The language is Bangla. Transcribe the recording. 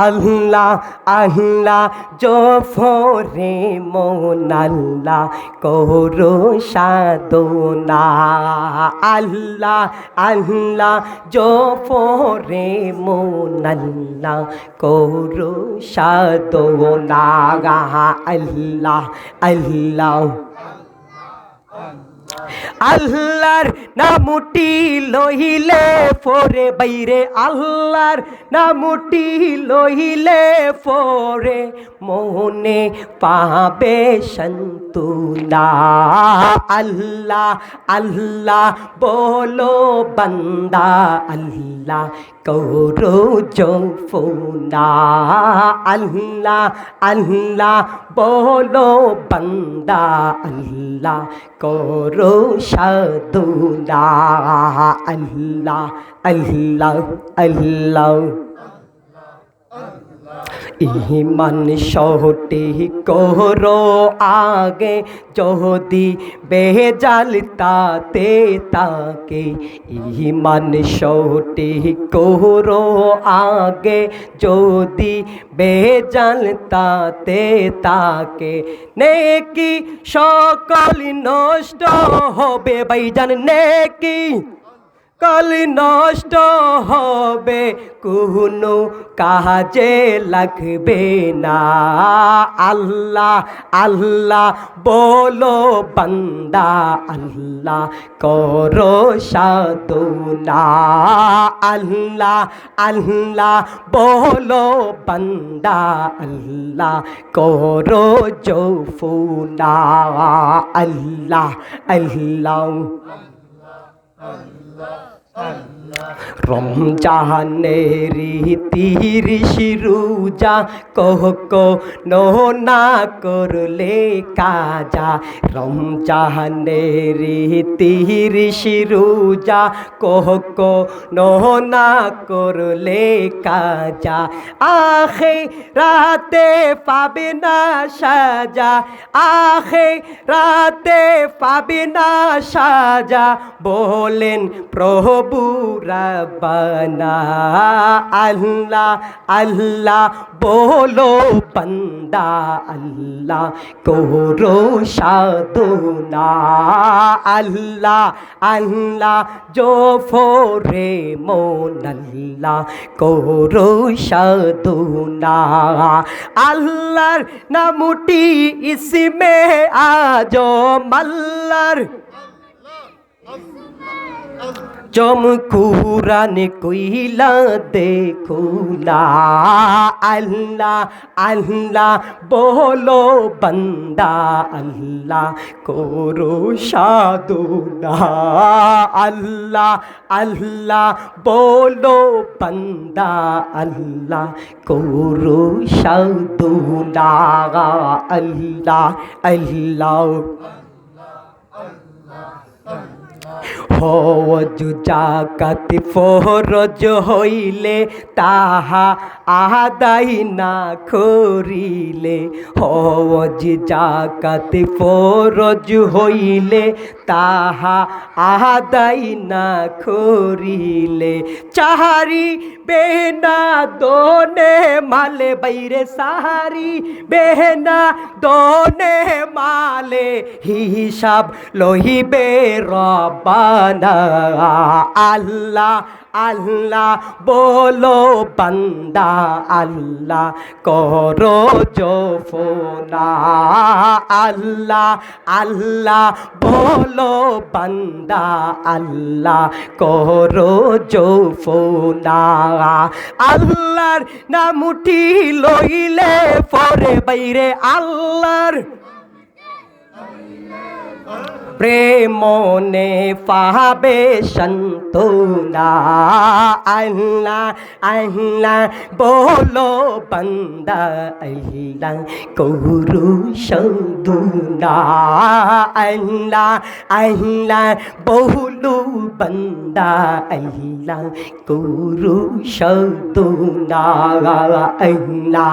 আল্লাহ আল্লাহ জফরে মন আল্লাহ করো সাধনা আল্লাহ আল্লাহ জফরে মন আল্লাহ করো সাধনা আল্লাহ আল্লাহ আল্লাহর নামটি লইলে ফোরে বাইরে আল্লাহর নামটি লইলে ফোরে মনে পাবে সন্তুনা আল্লাহ আল্লাহ বলো বান্দা আল্লাহ করো জফনা আল্লাহ আল্লাহ বলো বান্দা আল্লাহ করো সাধনা আল্লাহ আল্লাহ আল্লাহ ইমান সহটি করো আগে যদি বেজাল তাতে তাকে ইমান সহটি করো আগে যদি বেজাল তাতে তাকে নেকি সকল নষ্ট হবে ভাইজান নেকি কাল নষ্ট হবে কোনো কাজে লাগবে না আল্লাহ আল্লাহ বলো বান্দা আল্লাহ করো সাধনা আল্লাহ আল্লাহ বলো বান্দা আল্লাহ করো জফনা আল্লাহ আল্লাহ রমজানের 30 রোজা কখনো না করলে কাজা রমজানের 30 রোজা কখনো না করলে কাজা আখে রাতে পাবে না সাজা আখে রাতে পাবে না সাজা বলেন প্রভু রব্বানা আল্লাহ আল্লাহ বলো বান্দা আল্লাহ করো সাধনা আল্লাহ আল্লাহ জফরে মন আল্লাহ করো সাধনা আল্লাহর নামটি ইসমে আজম আল্লাহর জম কুরান কইলা দেখো না আল্লাহ আল্লাহ বলো বান্দা আল্লাহ করো সাধনা আল্লাহ আল্লাহ বলো বান্দা আল্লাহ করো সাধনা আল্লাহ আল্লাহ হজ জাকাত ফরজ হইলে তাহা আদায় না করিলে হজ জাকাত ফরজ হইলে তাহা আদায় না করিলে চাহারি বেহনা দোনে মালে বাইরে সাহারি বেহনা দোনে মালে হিসাব লহিবে রব্বানা আল্লাহ আল্লাহ বলো বান্দা আল্লাহ করো জফনা আল্লাহ আল্লাহ বলো বান্দা আল্লাহ করো জফনা আল্লাহর নামটি লইলে পরে বাইরে আল্লাহর প্রেমনে পাবে সন্তনা আল্লাহ আল্লাহ বলো বান্দা আল্লাহ করো সাধনা আল্লাহ আল্লাহ বলো বান্দা আল্লাহ করো সাধনা আল্লাহ